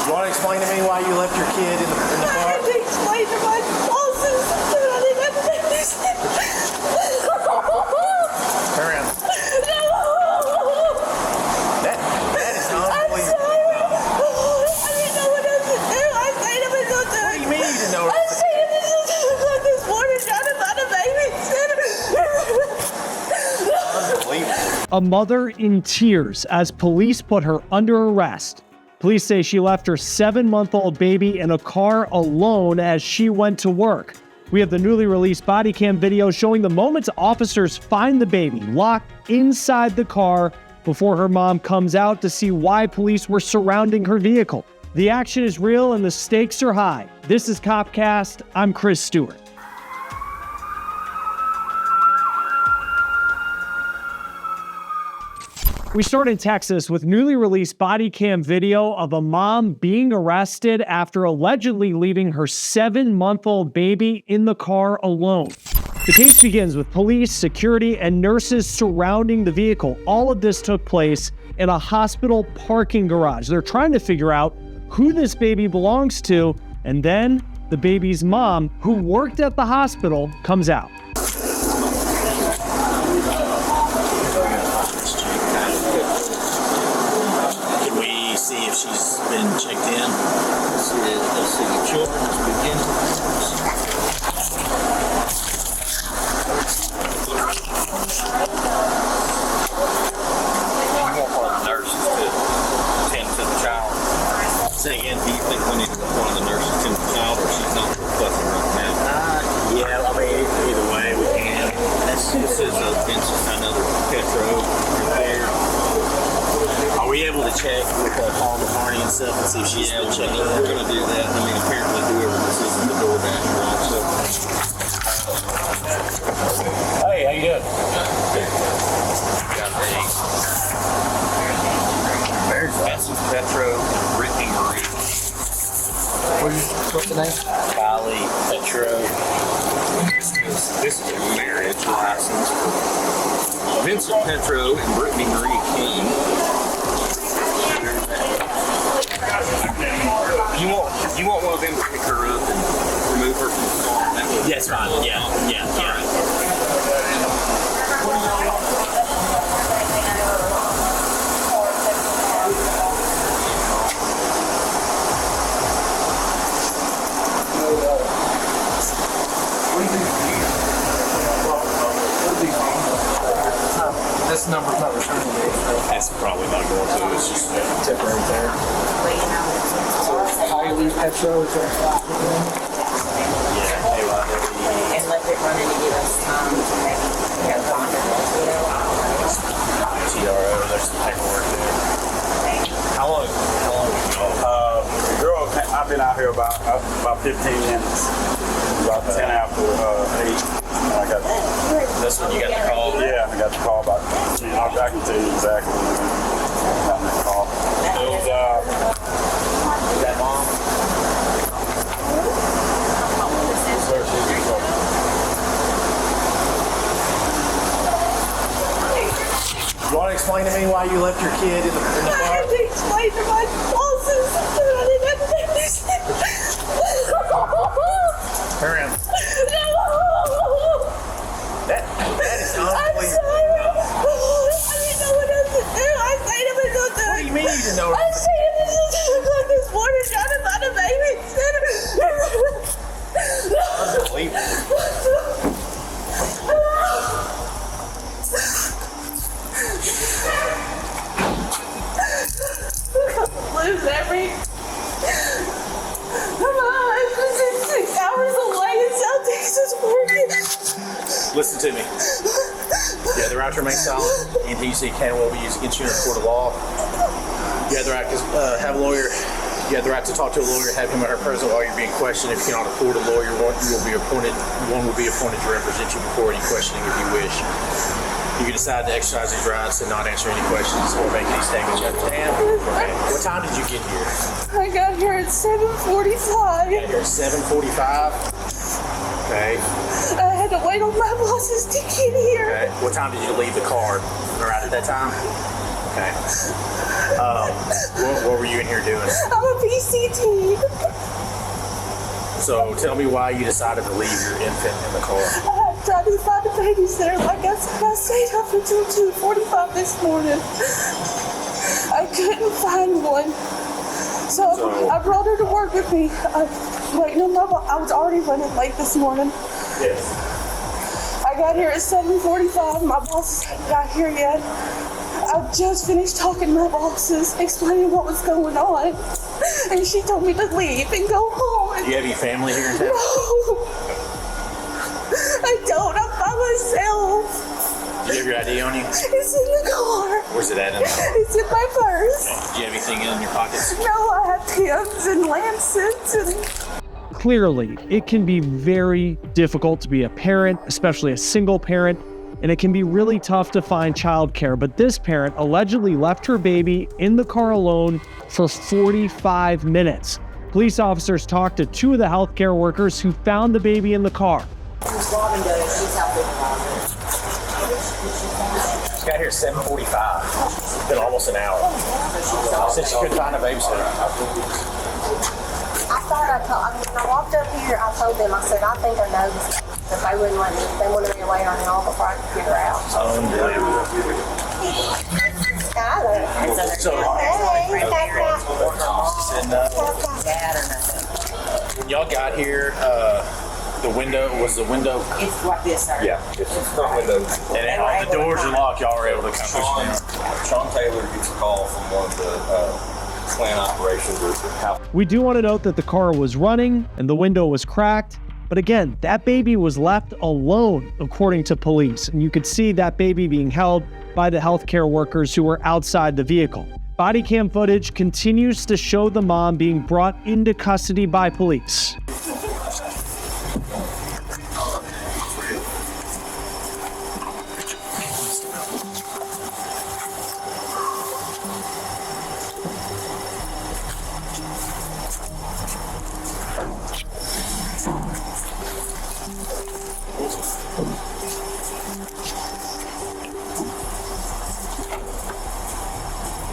You want to explain to me why you left your kid in the car? I had to explain to my bosses that I didn't have to do this. Turn around. No. That is unbelievable. I'm sorry. I didn't know what else to do. I said I was going to do it. What do you mean you didn't know what I else to do? said this morning trying to find a babysitter. Unbelievable. A mother in tears as police put her under arrest. Police say she left her 7-month-old baby in a car alone as she went to work. We have the newly released Bodycam video showing the moments officers find the baby locked inside the car before her mom comes out to see why police were surrounding her vehicle. The action is real and the stakes are high. This is Copcast. I'm Chris Stewart. We start in Texas with newly released body cam video of a mom being arrested after allegedly leaving her 7-month-old baby in the car alone. The case begins with police, security, and nurses surrounding the vehicle. All of this took place in a hospital parking garage. They're trying to figure out who this baby belongs to, and then the baby's mom, who worked at the hospital, comes out. See if she's been checked in. Let's see the children as we begin. You want one of the nurses to attend to the child. Say again, do you think we need one of the nurses to attend to the child, or she's not fussing right now? Yeah, I mean, either way we can. This is another Petro repair. Are we able to check with Paul McCartney and stuff and see if she's still checking? We're going to do that. I mean, apparently whoever this is in the DoorDash also. Hey, how you doing? That's Petro, Brittany What's the name? Petro. This is a marriage license. Vincent Petro and Brittany Marie King. You want one of them to pick her up and remove her from the car? Yes, fine. Yeah. This number's not returning me. That's probably not going to. It's just Temporary there. Highly Petro is there. yeah. And let it run in to give us time to maybe have confidence, you know. TRO. There's some paperwork there. How long? The girl, I've been out here about 15 minutes. About 10 after 8. I got. That's when you got the call. Yeah, I got the call about. I can tell you exactly when I got that call. It was That mom. You want to explain to me why you left your kid in the I car? had to explain to my bosses that I didn't have to do this. Turn around. No. That is I'm unbelievable. sorry. I didn't know what else to do. I said I was going to do it. What do you mean you didn't know? I said this morning trying to find a babysitter. Unbelievable. Lose every. Come on, it's been 6 hours away in South Texas working. Listen to me. You have the right to remain silent. Anything you say can will be used against you in a court of law. You have the right to have a lawyer. You have the right to talk to a lawyer, have him or her present while you're being questioned. If you cannot afford a lawyer, one will be appointed to represent you before any questioning if you wish. You can decide to exercise these rights and not answer any questions or make any statements. You understand? Okay. What time did you get here? I got here at 7:45. You got here at 7:45. Okay. I had to wait on my bosses to get here. Okay. What time did you leave the car? Right at that time? Okay. What were you in here doing? I'm a PCT. So tell me why you decided to leave your infant in the car. I tried to find a babysitter. Like I said, I stayed up until 2:45 this morning. I couldn't find one. So I brought her to work with me. I was already running late this morning. Yes. I got here at 7:45. My bosses hadn't got here yet. I just finished talking to my bosses, explaining what was going on. And she told me to leave and go home. Do you have any family here in town? No. I don't. I'm by myself. Do you have your ID on you? It's in the car. Where's it at in the car? It's in my purse. Do you have anything in your pockets? No, I have pins and lancets and... Clearly, it can be very difficult to be a parent, especially a single parent, and it can be really tough to find childcare. But this parent allegedly left her baby in the car alone for 45 minutes. Police officers talked to two of the healthcare workers who found the baby in the car. She got here at 7:45. It's been almost an hour. Since you couldn't find a babysitter. When I walked up here, I told them, I said, I think I know this. But they wouldn't let me. They wanted me to wait on y'all before I could figure out. Unbelievable. When y'all got here, the window. It's like this, sir. Yeah, it's the window. And then all the doors are locked. Y'all were able to come push it down. Sean Taylor gets a call from one of the plant operations group. We do want to note that the car was running and the window was cracked. But again, that baby was left alone, according to police. And you could see that baby being held by the healthcare workers who were outside the vehicle. Body cam footage continues to show the mom being brought into custody by police.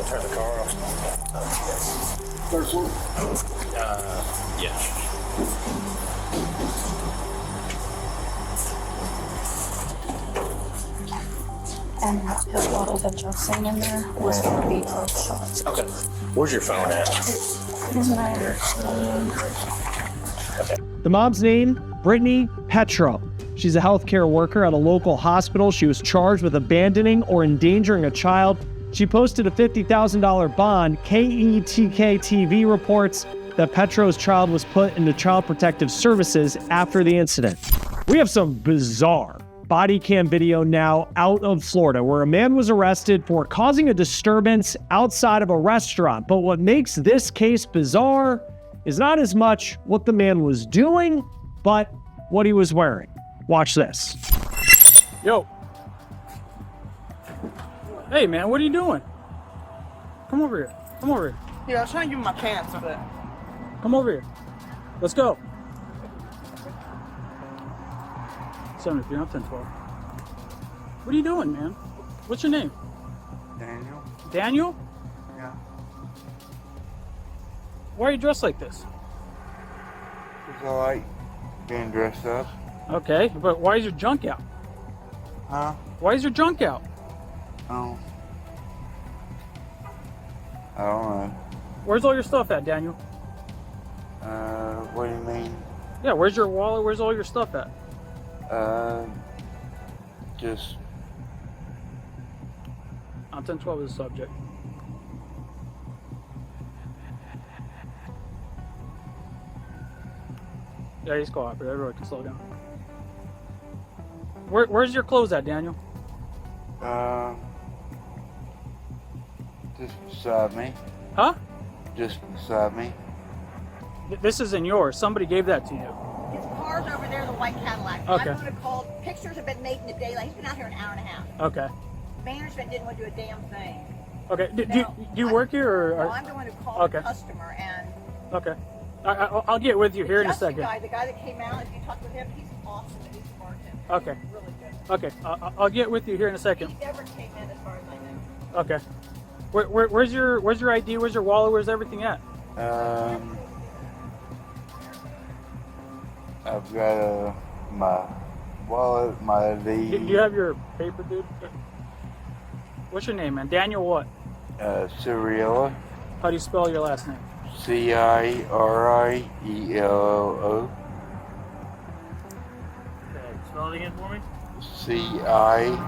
Turn the car off. Third floor? Yeah. And that pill bottle that y'all seen in there was for B12 shots. Okay. Where's your phone at? In there. The mom's name, Brittany Petro. She's a healthcare worker at a local hospital. She was charged with abandoning or endangering a child. She posted a $50,000 bond. KETK TV reports that Petro's child was put into Child Protective Services after the incident. We have some bizarre body cam video now out of Florida where a man was arrested for causing a disturbance outside of a restaurant. But what makes this case bizarre is not as much what the man was doing, but what he was wearing. Watch this. Yo. Hey, man, what are you doing? Come over here. Come over here. Yeah, I was trying to give him my pants, but... Come over here. Let's go. 73, I'm 1012. What are you doing, man? What's your name? Daniel? Daniel? Yeah. Why are you dressed like this? It's alright being dressed up. Okay, but why is your junk out? Huh? Why is your junk out? Oh. I don't know. Where's all your stuff at, Daniel? What do you mean? Yeah, where's your wallet? Where's all your stuff at? Just... I'm 1012 is the subject. Yeah, he's cooperative. Everyone can slow down. Where's your clothes at, Daniel? Just beside me. Huh? Just beside me. This isn't yours. Somebody gave that to you. His car's over there, the white Cadillac. Okay. I'm going to call. Pictures have been made in the daylight. He's been out here an hour and a half. Okay. Management didn't want to do a damn thing. Okay. Do you work here or? Well, I'm going to call the customer and. Okay. I'll get with you here in a second. The guy that came out, if you talk with him, he's awesome. He's a bartender. Okay. Really good. Okay. I'll get with you here in a second. He never came in as far as I know. Okay. Where's your ID? Where's your wallet? Where's everything at? I've got my wallet, my ID. Do you have your paper, dude? What's your name, man? Daniel what? Ciriello. How do you spell your last name? Ciriello. Okay, spell it again for me. Ciriello.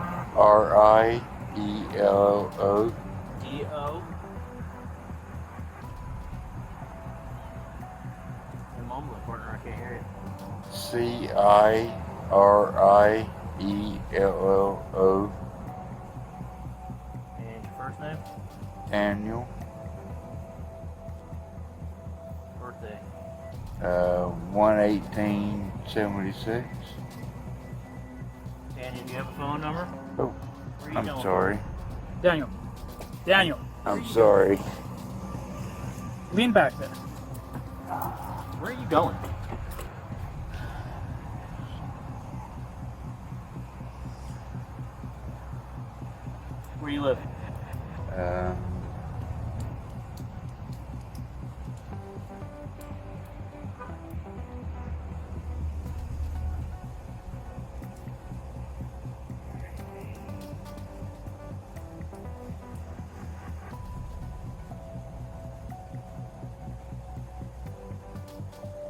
D-O. Your mom, partner, I can't hear you. Ciriello. And your first name? Daniel. Birthday? 1/18/76. Daniel, do you have a phone number? Oh, I'm sorry. Daniel. I'm sorry. Lean back there. Where are you going? Where you live?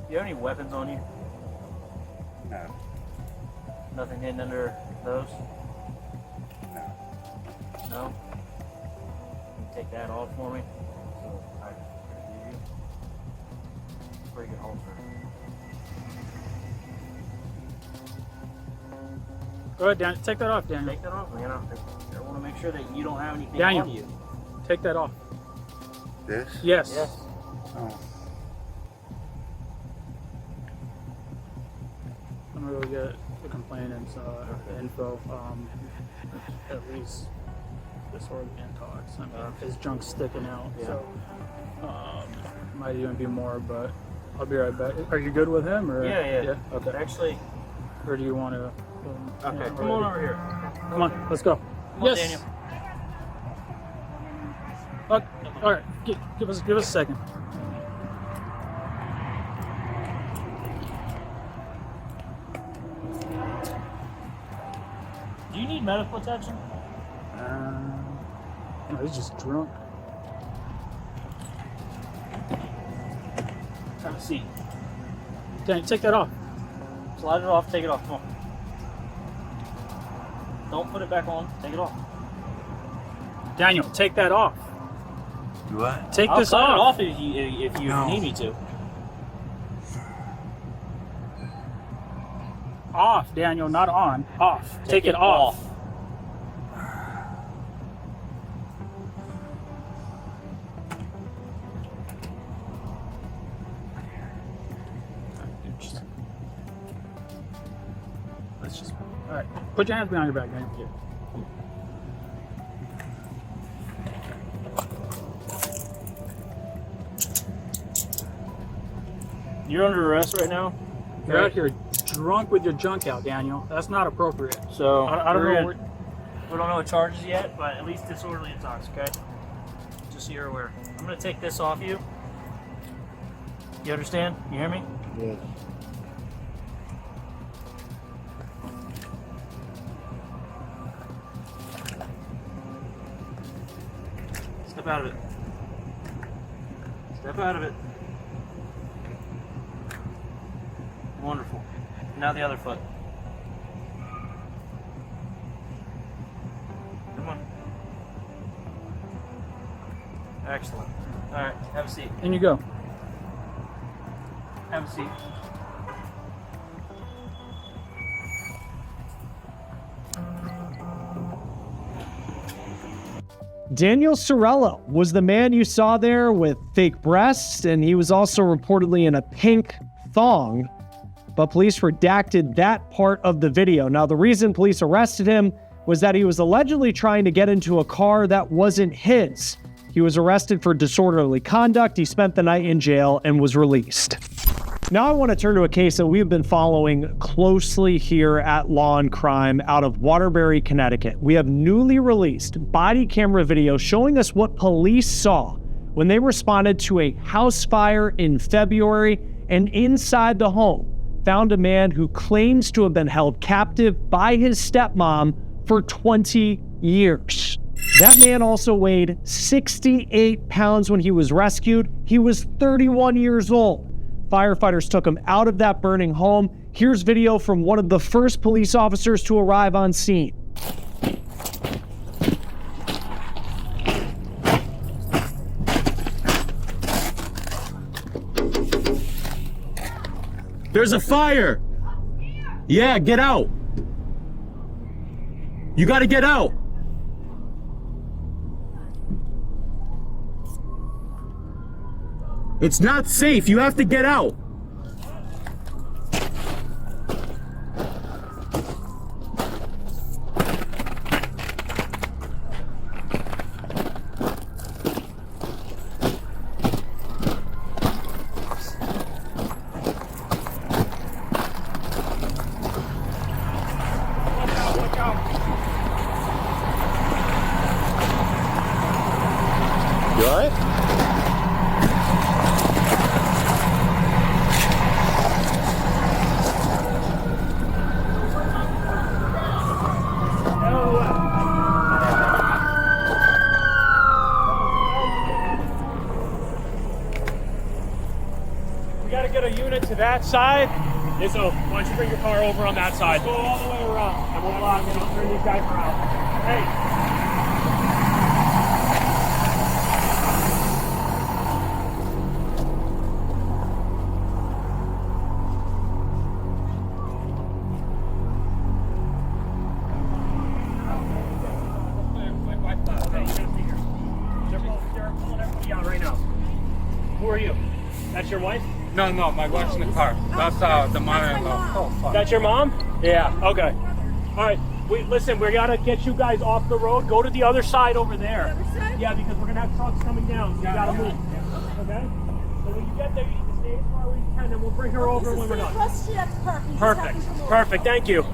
Do you have any weapons on you? No. Nothing hidden under those? No? Can you take that off for me? So I can give you. Pretty good holster. Go ahead, Dan. Take that off, Daniel. Take that off, man. I want to make sure that you don't have anything on you. Take that off. This? Yes. Oh. I'm gonna go get the complainant's info. At least disorderly intox. I mean, his junk's sticking out, so might even be more. But I'll be right back. Are you good with him, or? Yeah. Okay. Actually, or do you want to? Okay. Come on over here. Come on. Let's go. Come on, Daniel. All right. Give us a second. Do you need medical attention? No, he's just drunk. Have a seat. Daniel, take that off. Slide it off, take it off, come on. Don't put it back on, take it off. Daniel, take that off. Do what? Take this off. I'll cut it off if you need me to. Off, Daniel, not on. Off. Take it off. Let's just. All right. Put your hands behind your back, Daniel. Here. You're under arrest right now. You're out here drunk with your junk out, Daniel. That's not appropriate. So I don't know. We don't know what charges yet, but at least disorderly intox, okay? Just so you're aware. I'm gonna take this off you. You understand? You hear me? Yes. Step out of it. Step out of it. Wonderful. Now the other foot. Come on. Excellent. All right, have a seat. In you go. Have a seat. Daniel Ciriello was the man you saw there with fake breasts, and he was also reportedly in a pink thong, but police redacted that part of the video. Now, the reason police arrested him was that he was allegedly trying to get into a car that wasn't his. He was arrested for disorderly conduct. He spent the night in jail and was released. Now I want to turn to a case that we've been following closely here at Law and Crime out of Waterbury, Connecticut. We have newly released body camera video showing us what police saw when they responded to a house fire in February, and inside the home found a man who claims to have been held captive by his stepmom for 20 years. That man also weighed 68 pounds when he was rescued. He was 31 years old. Firefighters took him out of that burning home. Here's video from one of the first police officers to arrive on scene. There's a fire! Yeah, get out! You gotta get out! It's not safe, you have to get out! You alright? We gotta get a unit to that side. Yeah, so why don't you bring your car over on that side? Go all the way around, and we'll block it. I'll turn these guys around. Hey. Who are you? That's your wife? No, my wife's in the car. That's the mother-in-law. Oh, fuck. That's your mom? Yeah, okay. All right, listen, we gotta get you guys off the road. Go to the other side over there. The other side? Yeah, because we're gonna have trucks coming down, so you gotta move. Okay? So when you get there, you need to stay as far as you can, and we'll bring her over when we're done. Perfect, perfect, thank you.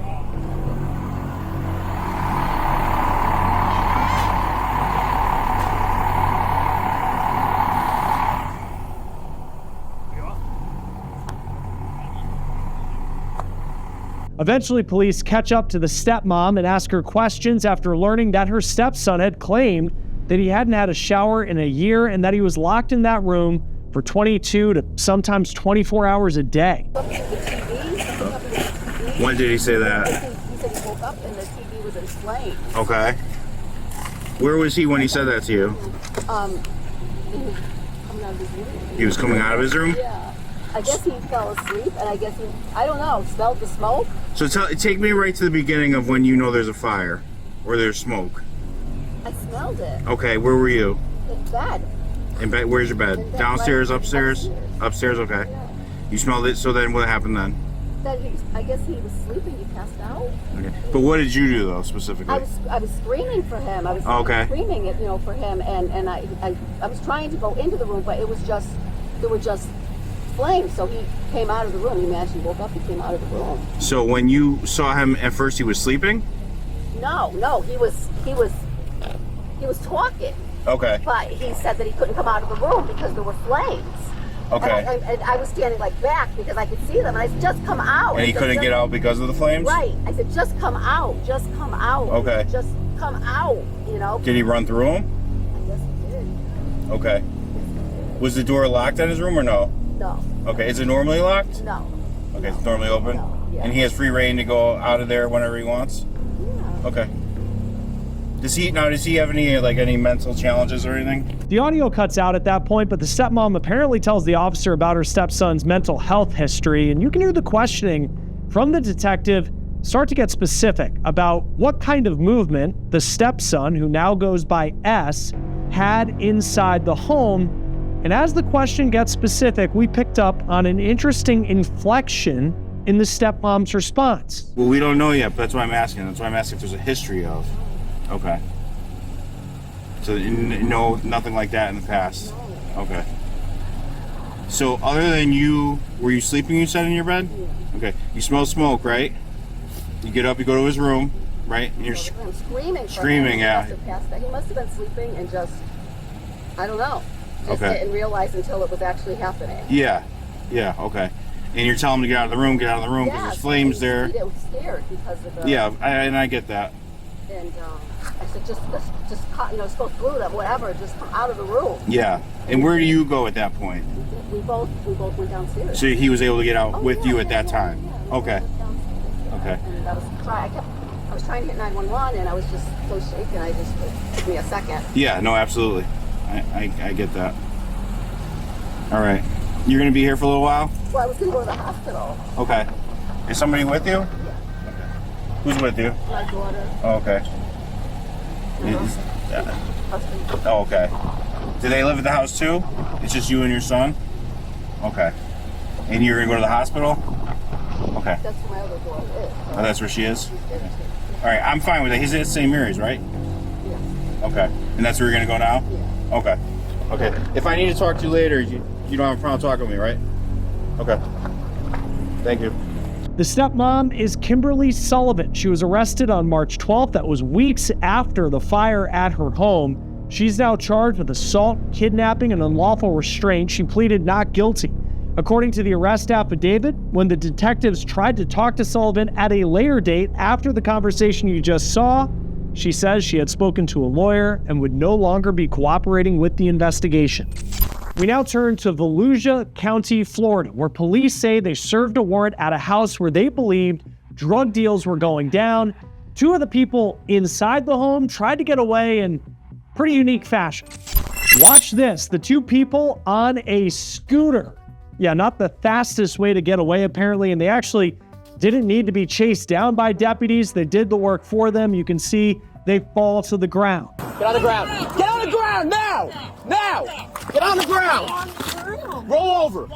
Eventually, police catch up to the stepmom and ask her questions after learning that her stepson had claimed that he hadn't had a shower in a year and that he was locked in that room for 22 to sometimes 24 hours a day. When did he say that? He said he woke up and the TV was in flames. Okay. Where was he when he said that to you? He was coming out of his room. He was coming out of his room? Yeah. I guess he fell asleep, and I guess he, I don't know, smelled the smoke. So take me right to the beginning of when you know there's a fire or there's smoke. I smelled it. Okay, where were you? In bed. In bed? Where's your bed? In bed, Downstairs, right upstairs? Upstairs, okay. Yeah. You smelled it, so then what happened then? I guess he was sleeping, he passed out. Okay. But what did you do though, specifically? I was screaming for him. I was screaming it, for him, and I was trying to go into the room, but it was just, there were just flames, so he came out of the room. He actually woke up, he came out of the room. So when you saw him at first, he was sleeping? No, he was talking. Okay. But he said that he couldn't come out of the room because there were flames. Okay. And I was standing like back because I could see them, and I said, just come out. And he couldn't get out because of the flames? Right. I said, just come out. Just come out. Okay. Just come out, Did he run through him? I guess he did. Okay. Was the door locked in his room or no? No. Okay. Is it normally locked? No. Okay, it's normally open? No. Yeah. And he has free reign to go out of there whenever he wants? Yeah. Okay. Does he have any mental challenges or anything? The audio cuts out at that point, but the stepmom apparently tells the officer about her stepson's mental health history, and you can hear the questioning from the detective start to get specific about what kind of movement the stepson, who now goes by S, had inside the home. And as the question gets specific, we picked up on an interesting inflection in the stepmom's response. Well, we don't know yet, but that's why I'm asking. That's why I'm asking if there's a history of. Okay. So no, nothing like that in the past. Okay. So other than you, were you sleeping, you said, in your bed? Yeah. Okay. You smell smoke, right? You get up, you go to his room, right? And you're screaming. Screaming, yeah. He must have been sleeping and just, I don't know. Just Okay. didn't realize until it was actually happening. Yeah. Yeah, okay. And you're telling him to get out of the room, because there's flames there. He was scared because of the... Yeah, and I get that. And I said, just go through them, whatever, just come out of the room. Yeah. And where do you go at that point? We both went downstairs. So he was able to get out with you at that time? Yeah, okay. Okay. And I was trying to hit 911, and I was just so shaken. It took me a second. Yeah, no, absolutely. I get that. All right. You're going to be here for a little while? Well, I was going to go to the hospital. Okay. Is somebody with you? Yeah. Okay. Who's with you? My daughter. Oh, okay. Husband. Oh, okay. Do they live at the house too? It's just you and your son? Okay. And you're going to go to the hospital? Okay. That's where my other daughter is. So Oh, that's where she is? Okay. All right, I'm fine with that. He's at St. Mary's, right? Yeah. Okay. And that's where you're going to go now? Yeah. Okay. Okay. If I need to talk to you later, you don't have a problem talking to me, right? Okay. Thank you. The stepmom is Kimberly Sullivan. She was arrested on March 12th. That was weeks after the fire at her home. She's now charged with assault, kidnapping, and unlawful restraint. She pleaded not guilty. According to the arrest affidavit, when the detectives tried to talk to Sullivan at a later date after the conversation you just saw, she says she had spoken to a lawyer and would no longer be cooperating with the investigation. We now turn to Volusia County, Florida, where police say they served a warrant at a house where they believed drug deals were going down. Two of the people inside the home tried to get away in pretty unique fashion. Watch this. The two people on a scooter. Yeah, not the fastest way to get away, apparently, and they actually didn't need to be chased down by deputies. They did the work for them. You can see they fall to the ground. Get on the ground. Get on the ground now! Now! Get on the ground! Roll over.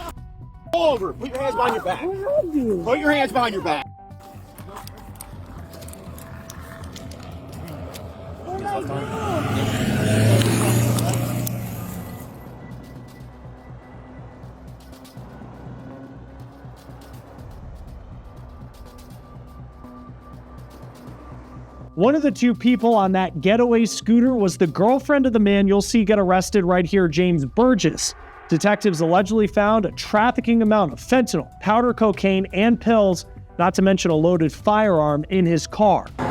Roll over. Put your hands behind your back. Put your hands behind your back. One of the two people on that getaway scooter was the girlfriend of the man you'll see get arrested right here, James Burgess. Detectives allegedly found a trafficking amount of fentanyl, powder cocaine, and pills, not to mention a loaded firearm in his car. They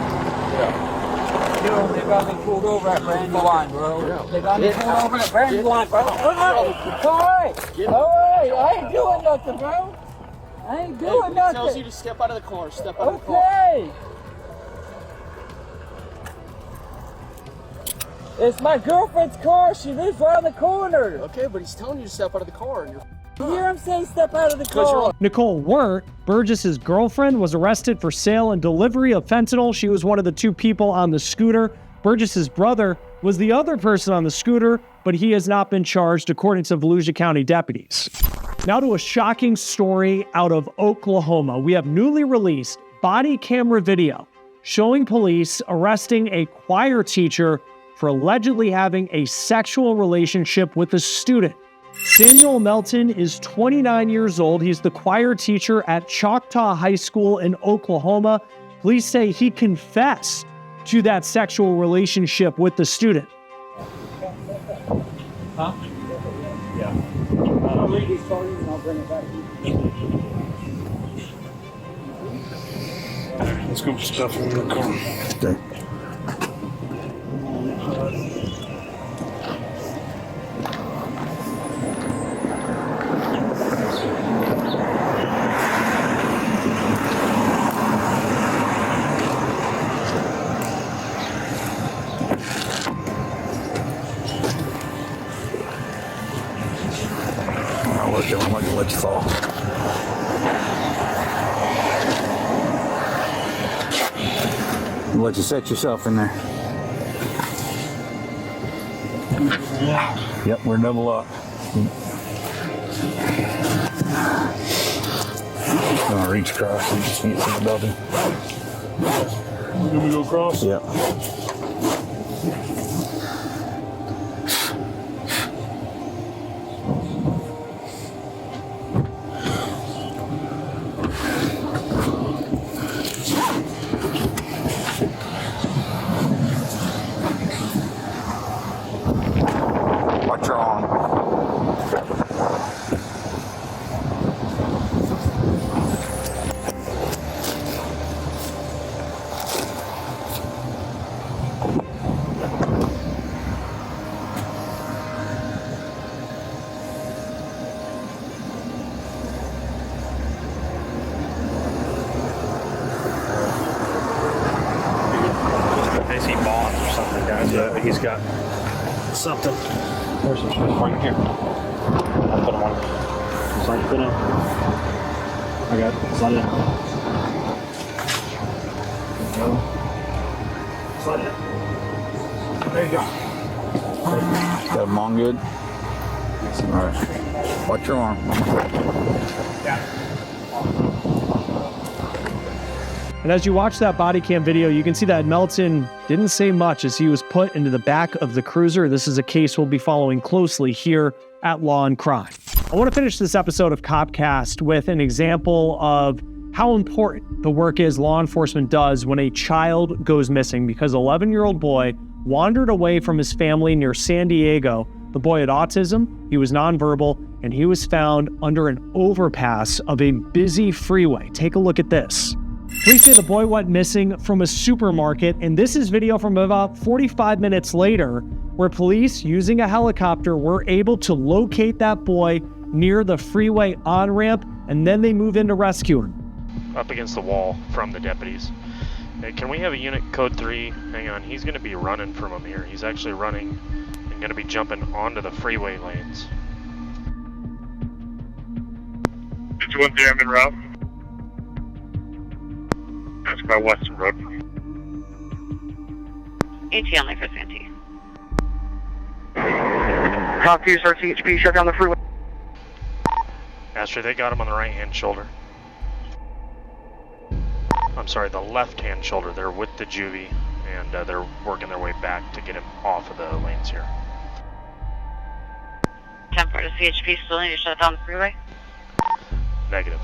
got me pulled over at Brandywine, bro. They got me pulled over at Brandywine, bro. Alright, I ain't doing nothing, bro. I ain't doing nothing. Tells you to step out of the car. Step out of the car. Okay. It's my girlfriend's car. She lives around the corner. Okay, but he's telling you to step out of the car. And You hear him say step out of the car? Nicole Wirt, Burgess's girlfriend, was arrested for sale and delivery of fentanyl. She was one of the two people on the scooter. Burgess's brother was the other person on the scooter, but he has not been charged, according to Volusia County deputies. Now to a shocking story out of Oklahoma. We have newly released body camera video showing police arresting a choir teacher for allegedly having a sexual relationship with a student. Samuel Melton is 29 years old. He's the choir teacher at Choctaw High School in Oklahoma. Police say he confessed to that sexual relationship with the student. Huh? Yeah. I'll read these charges and I'll bring it back. Let's go put stuff in the car. Okay. I'm not gonna let you fall. I'll let you set yourself in there. Yep, we're double up. Gonna reach across and just meet from the building. You want me to go across? Yep. bonds or something, guys. Yeah, he's got something. There's some shit right here. I'll put him on. Slide it in. I got it. Slide it in. There you go. Slide it in. There you go. Got him on good? All right. Watch your arm. And as you watch that body cam video, you can see that Melton didn't say much as he was put into the back of the cruiser. This is a case we'll be following closely here at Law and Crime. I want to finish this episode of Copcast with an example of how important the work is law enforcement does when a child goes missing, because an 11-year-old boy wandered away from his family near San Diego. The boy had autism, he was nonverbal, and he was found under an overpass of a busy freeway. Take a look at this. Police say the boy went missing from a supermarket, and this is video from about 45 minutes later, where police, using a helicopter, were able to locate that boy near the freeway on-ramp, and then they move in to rescue him. Up against the wall from the deputies. Hey, can we have a unit code 3? Hang on, he's going to be running from him here. He's actually running and going to be jumping onto the freeway lanes. 213, I'm en route. That's by Western Road. AT only for Santee. Top 2, start CHP, shut down the freeway. Ashley, they got him on the right-hand shoulder. I'm sorry, the left-hand shoulder. They're with the juvie, and they're working their way back to get him off of the lanes here. 10-4 to CHP, still need to shut down the freeway? Negative.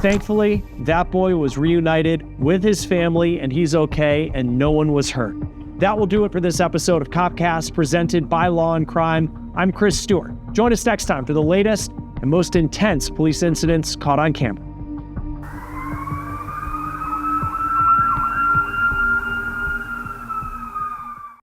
Thankfully, that boy was reunited with his family, and he's okay, and no one was hurt. That will do it for this episode of Copcast, presented by Law and Crime. I'm Chris Stewart. Join us next time for the latest and most intense police incidents caught on camera.